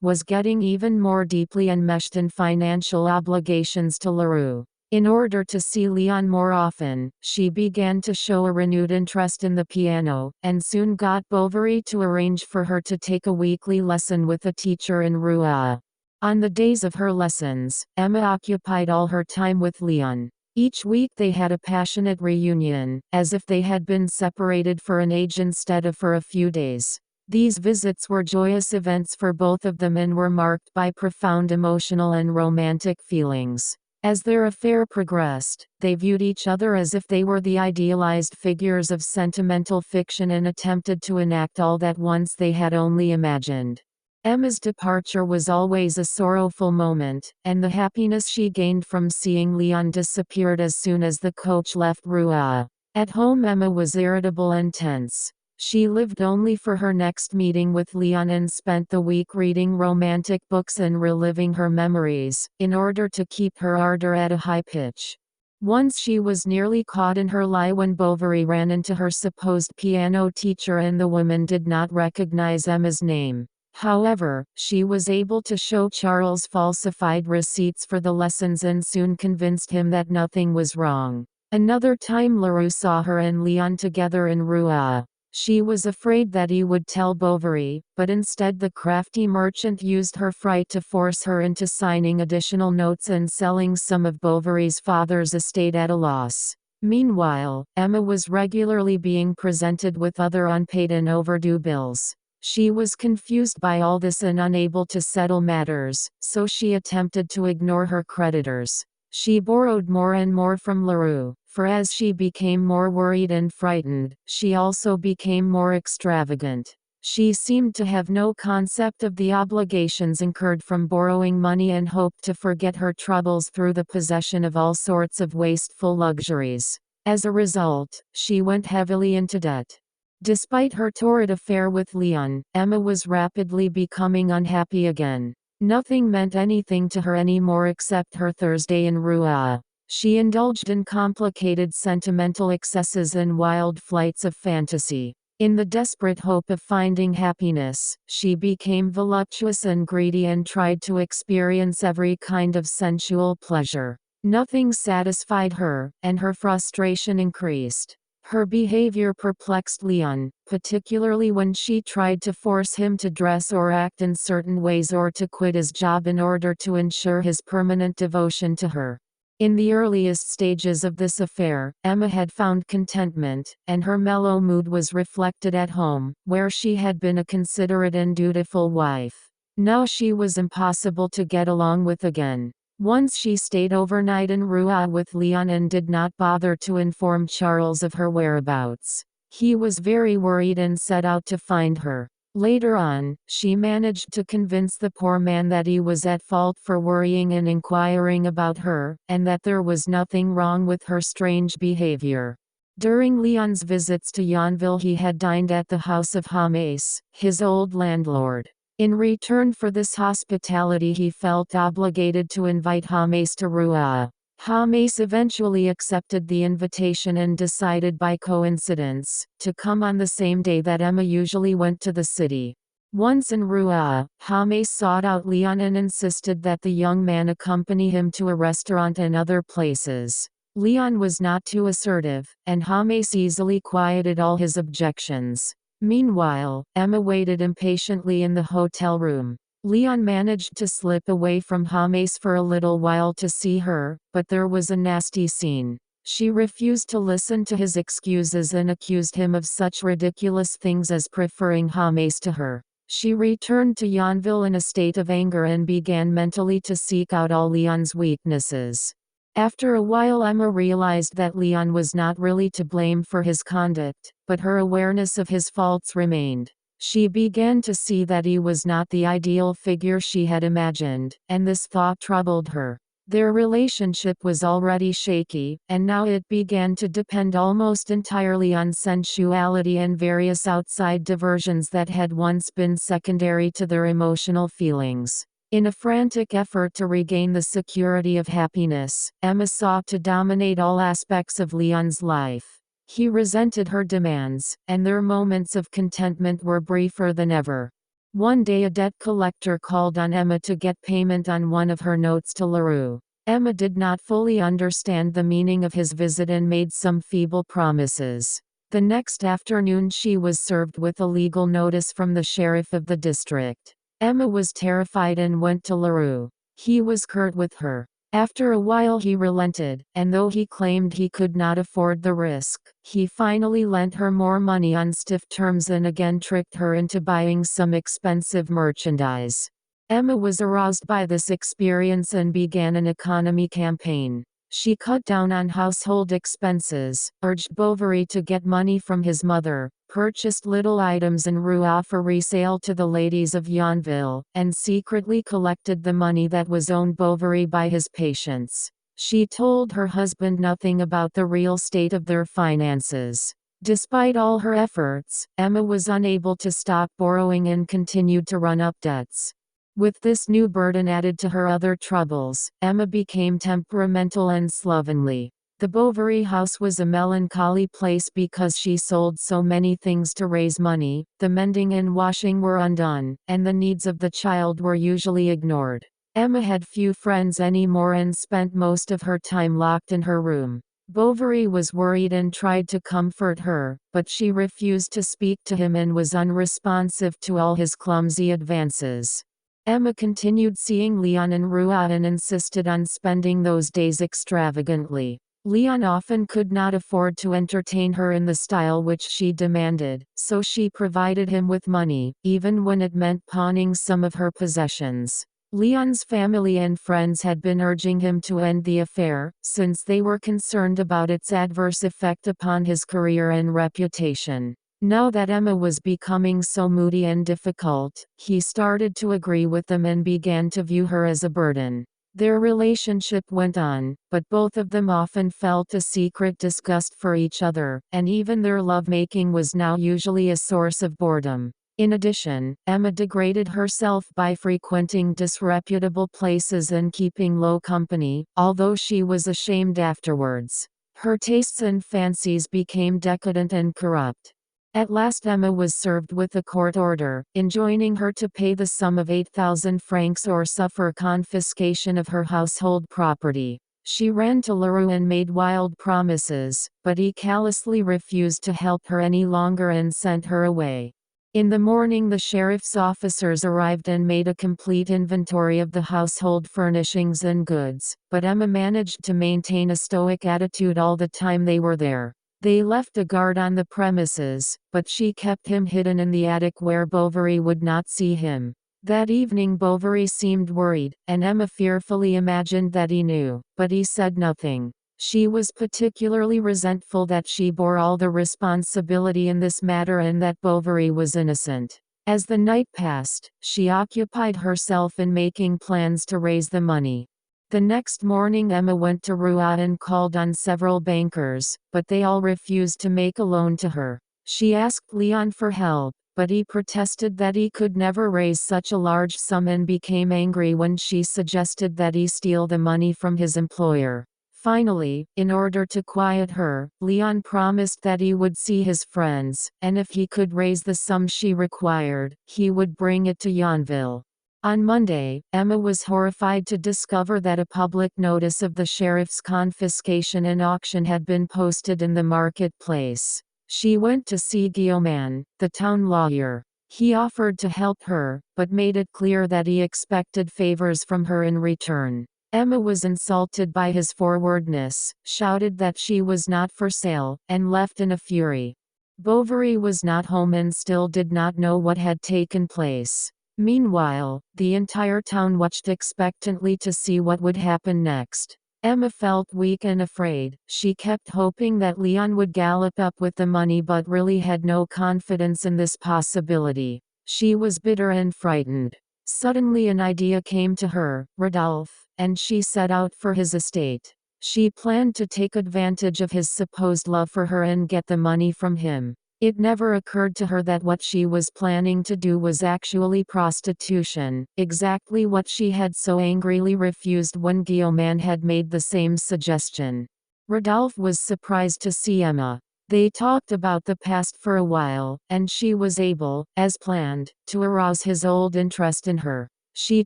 was getting even more deeply enmeshed in financial obligations to Leroux. In order to see Leon more often, she began to show a renewed interest in the piano, and soon got Bovary to arrange for her to take a weekly lesson with a teacher in Rouen. On the days of her lessons, Emma occupied all her time with Leon. Each week they had a passionate reunion, as if they had been separated for an age instead of for a few days. These visits were joyous events for both of them and were marked by profound emotional and romantic feelings. As their affair progressed, they viewed each other as if they were the idealized figures of sentimental fiction and attempted to enact all that once they had only imagined. Emma's departure was always a sorrowful moment, and the happiness she gained from seeing Leon disappeared as soon as the coach left Rouen. At home Emma was irritable and tense. She lived only for her next meeting with Leon and spent the week reading romantic books and reliving her memories, in order to keep her ardor at a high pitch. Once she was nearly caught in her lie when Bovary ran into her supposed piano teacher and the woman did not recognize Emma's name. However, she was able to show Charles falsified receipts for the lessons and soon convinced him that nothing was wrong. Another time Leroux saw her and Leon together in Rouen. She was afraid that he would tell Bovary, but instead the crafty merchant used her fright to force her into signing additional notes and selling some of Bovary's father's estate at a loss. Meanwhile, Emma was regularly being presented with other unpaid and overdue bills. She was confused by all this and unable to settle matters, so she attempted to ignore her creditors. She borrowed more and more from Leroux, for as she became more worried and frightened, she also became more extravagant. She seemed to have no concept of the obligations incurred from borrowing money and hoped to forget her troubles through the possession of all sorts of wasteful luxuries. As a result, she went heavily into debt. Despite her torrid affair with Leon, Emma was rapidly becoming unhappy again. Nothing meant anything to her anymore except her Thursday in Rouen. She indulged in complicated sentimental excesses and wild flights of fantasy. In the desperate hope of finding happiness, she became voluptuous and greedy and tried to experience every kind of sensual pleasure. Nothing satisfied her, and her frustration increased. Her behavior perplexed Leon, particularly when she tried to force him to dress or act in certain ways or to quit his job in order to ensure his permanent devotion to her. In the earliest stages of this affair, Emma had found contentment, and her mellow mood was reflected at home, where she had been a considerate and dutiful wife. Now she was impossible to get along with again. Once she stayed overnight in Rouen with Leon and did not bother to inform Charles of her whereabouts. He was very worried and set out to find her. Later on, she managed to convince the poor man that he was at fault for worrying and inquiring about her, and that there was nothing wrong with her strange behavior. During Leon's visits to Yonville he had dined at the house of James, his old landlord. In return for this hospitality he felt obligated to invite James to Rouen. James eventually accepted the invitation and decided by coincidence, to come on the same day that Emma usually went to the city. Once in Rouen, James sought out Leon and insisted that the young man accompany him to a restaurant and other places. Leon was not too assertive, and James easily quieted all his objections. Meanwhile, Emma waited impatiently in the hotel room. Leon managed to slip away from James for a little while to see her, but there was a nasty scene. She refused to listen to his excuses and accused him of such ridiculous things as preferring James to her. She returned to Yonville in a state of anger and began mentally to seek out all Leon's weaknesses. After a while Emma realized that Leon was not really to blame for his conduct, but her awareness of his faults remained. She began to see that he was not the ideal figure she had imagined, and this thought troubled her. Their relationship was already shaky, and now it began to depend almost entirely on sensuality and various outside diversions that had once been secondary to their emotional feelings. In a frantic effort to regain the security of happiness, Emma sought to dominate all aspects of Leon's life. He resented her demands, and their moments of contentment were briefer than ever. One day a debt collector called on Emma to get payment on one of her notes to Leroux. Emma did not fully understand the meaning of his visit and made some feeble promises. The next afternoon she was served with a legal notice from the sheriff of the district. Emma was terrified and went to Leroux. He was curt with her. After a while he relented, and though he claimed he could not afford the risk, he finally lent her more money on stiff terms and again tricked her into buying some expensive merchandise. Emma was aroused by this experience and began an economy campaign. She cut down on household expenses, urged Bovary to get money from his mother, purchased little items en route for resale to the ladies of Yonville, and secretly collected the money that was owed Bovary by his patients. She told her husband nothing about the real state of their finances. Despite all her efforts, Emma was unable to stop borrowing and continued to run up debts. With this new burden added to her other troubles, Emma became temperamental and slovenly. The Bovary house was a melancholy place because she sold so many things to raise money, the mending and washing were undone, and the needs of the child were usually ignored. Emma had few friends anymore and spent most of her time locked in her room. Bovary was worried and tried to comfort her, but she refused to speak to him and was unresponsive to all his clumsy advances. Emma continued seeing Leon en route and insisted on spending those days extravagantly. Leon often could not afford to entertain her in the style which she demanded, so she provided him with money, even when it meant pawning some of her possessions. Leon's family and friends had been urging him to end the affair, since they were concerned about its adverse effect upon his career and reputation. Now that Emma was becoming so moody and difficult, he started to agree with them and began to view her as a burden. Their relationship went on, but both of them often felt a secret disgust for each other, and even their lovemaking was now usually a source of boredom. In addition, Emma degraded herself by frequenting disreputable places and keeping low company, although she was ashamed afterwards. Her tastes and fancies became decadent and corrupt. At last Emma was served with a court order, enjoining her to pay the sum of 8,000 francs or suffer confiscation of her household property. She ran to Leroux and made wild promises, but he callously refused to help her any longer and sent her away. In the morning the sheriff's officers arrived and made a complete inventory of the household furnishings and goods, but Emma managed to maintain a stoic attitude all the time they were there. They left a guard on the premises, but she kept him hidden in the attic where Bovary would not see him. That evening Bovary seemed worried, and Emma fearfully imagined that he knew, but he said nothing. She was particularly resentful that she bore all the responsibility in this matter and that Bovary was innocent. As the night passed, she occupied herself in making plans to raise the money. The next morning Emma went to Rouen and called on several bankers, but they all refused to make a loan to her. She asked Leon for help, but he protested that he could never raise such a large sum and became angry when she suggested that he steal the money from his employer. Finally, in order to quiet her, Leon promised that he would see his friends, and if he could raise the sum she required, he would bring it to Yonville. On Monday, Emma was horrified to discover that a public notice of the sheriff's confiscation and auction had been posted in the marketplace. She went to see Guillaume, the town lawyer. He offered to help her, but made it clear that he expected favors from her in return. Emma was insulted by his forwardness, shouted that she was not for sale, and left in a fury. Bovary was not home and still did not know what had taken place. Meanwhile, the entire town watched expectantly to see what would happen next. Emma felt weak and afraid. She kept hoping that Leon would gallop up with the money but really had no confidence in this possibility. She was bitter and frightened. Suddenly an idea came to her, Rodolphe, and she set out for his estate. She planned to take advantage of his supposed love for her and get the money from him. It never occurred to her that what she was planning to do was actually prostitution, exactly what she had so angrily refused when Guillaume had made the same suggestion. Rodolphe was surprised to see Emma. They talked about the past for a while, and she was able, as planned, to arouse his old interest in her. She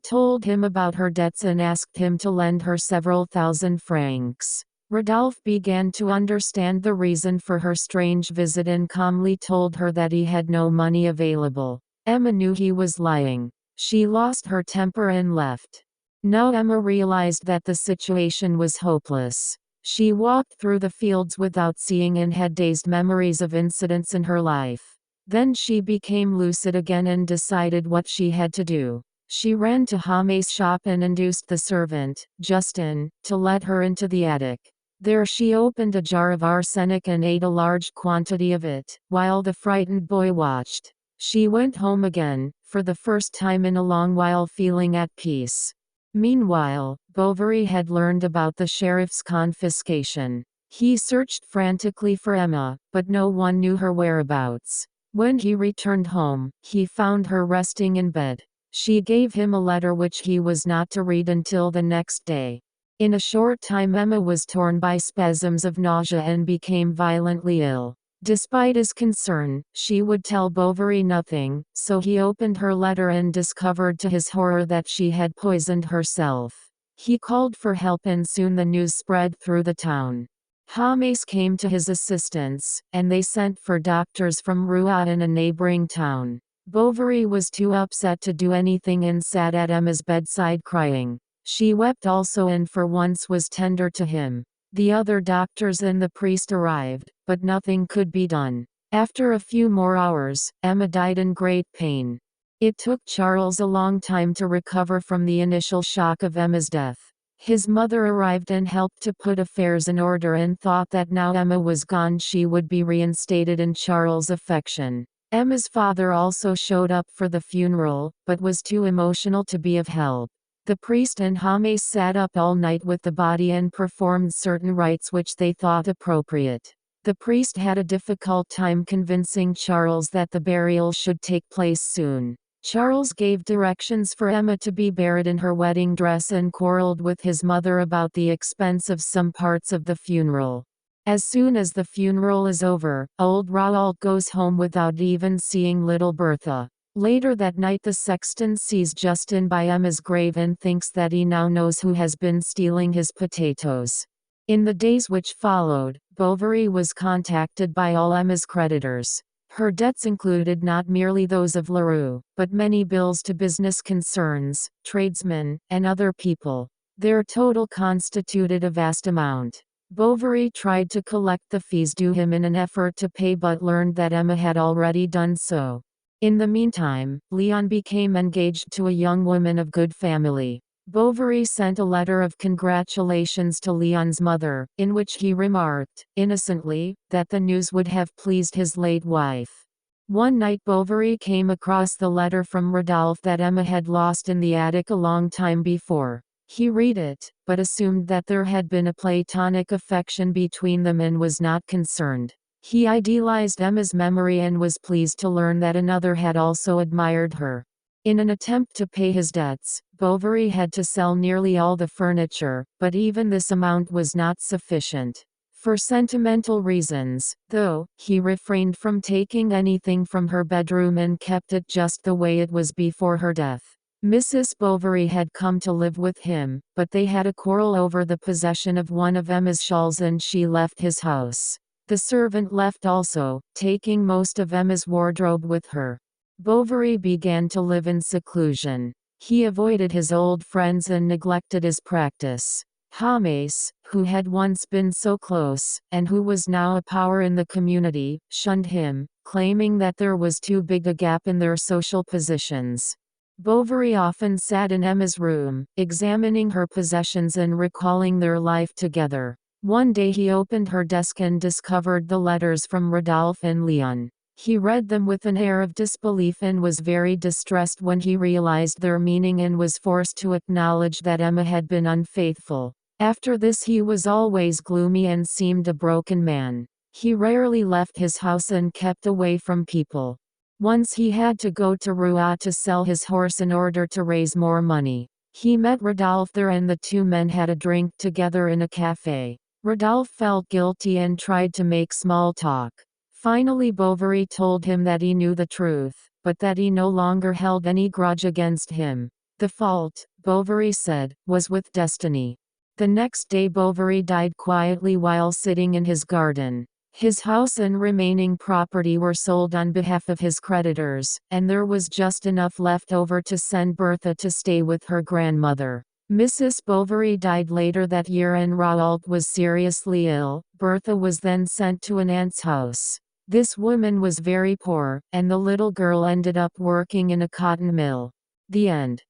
told him about her debts and asked him to lend her several thousand francs. Rodolphe began to understand the reason for her strange visit and calmly told her that he had no money available. Emma knew he was lying. She lost her temper and left. Now Emma realized that the situation was hopeless. She walked through the fields without seeing and had dazed memories of incidents in her life. Then she became lucid again and decided what she had to do. She ran to Jaime's shop and induced the servant, Justin, to let her into the attic. There she opened a jar of arsenic and ate a large quantity of it, while the frightened boy watched. She went home again, for the first time in a long while feeling at peace. Meanwhile, Bovary had learned about the sheriff's confiscation. He searched frantically for Emma, but no one knew her whereabouts. When he returned home, he found her resting in bed. She gave him a letter which he was not to read until the next day. In a short time Emma was torn by spasms of nausea and became violently ill. Despite his concern, she would tell Bovary nothing, so he opened her letter and discovered to his horror that she had poisoned herself. He called for help and soon the news spread through the town. James came to his assistance, and they sent for doctors from Rouen in a neighboring town. Bovary was too upset to do anything and sat at Emma's bedside crying. She wept also and for once was tender to him. The other doctors and the priest arrived, but nothing could be done. After a few more hours, Emma died in great pain. It took Charles a long time to recover from the initial shock of Emma's death. His mother arrived and helped to put affairs in order and thought that now Emma was gone she would be reinstated in Charles' affection. Emma's father also showed up for the funeral, but was too emotional to be of help. The priest and James sat up all night with the body and performed certain rites which they thought appropriate. The priest had a difficult time convincing Charles that the burial should take place soon. Charles gave directions for Emma to be buried in her wedding dress and quarreled with his mother about the expense of some parts of the funeral. As soon as the funeral is over, old Raoul goes home without even seeing little Bertha. Later that night the sexton sees Justin by Emma's grave and thinks that he now knows who has been stealing his potatoes. In the days which followed, Bovary was contacted by all Emma's creditors. Her debts included not merely those of Leroux, but many bills to business concerns, tradesmen, and other people. Their total constituted a vast amount. Bovary tried to collect the fees due him in an effort to pay but learned that Emma had already done so. In the meantime, Leon became engaged to a young woman of good family. Bovary sent a letter of congratulations to Leon's mother, in which he remarked, innocently, that the news would have pleased his late wife. One night Bovary came across the letter from Rodolphe that Emma had lost in the attic a long time before. He read it, but assumed that there had been a platonic affection between them and was not concerned. He idealized Emma's memory and was pleased to learn that another had also admired her. In an attempt to pay his debts, Bovary had to sell nearly all the furniture, but even this amount was not sufficient. For sentimental reasons, though, he refrained from taking anything from her bedroom and kept it just the way it was before her death. Mrs. Bovary had come to live with him, but they had a quarrel over the possession of one of Emma's shawls and she left his house. The servant left also, taking most of Emma's wardrobe with her. Bovary began to live in seclusion. He avoided his old friends and neglected his practice. James, who had once been so close, and who was now a power in the community, shunned him, claiming that there was too big a gap in their social positions. Bovary often sat in Emma's room, examining her possessions and recalling their life together. One day he opened her desk and discovered the letters from Rodolphe and Leon. He read them with an air of disbelief and was very distressed when he realized their meaning and was forced to acknowledge that Emma had been unfaithful. After this he was always gloomy and seemed a broken man. He rarely left his house and kept away from people. Once he had to go to Rouen to sell his horse in order to raise more money. He met Rodolphe there and the two men had a drink together in a cafe. Rodolphe felt guilty and tried to make small talk. Finally Bovary told him that he knew the truth, but that he no longer held any grudge against him. The fault, Bovary said, was with destiny. The next day Bovary died quietly while sitting in his garden. His house and remaining property were sold on behalf of his creditors, and there was just enough left over to send Bertha to stay with her grandmother. Mrs. Bovary died later that year and Raoult was seriously ill. Bertha was then sent to an aunt's house. This woman was very poor, and the little girl ended up working in a cotton mill. The end.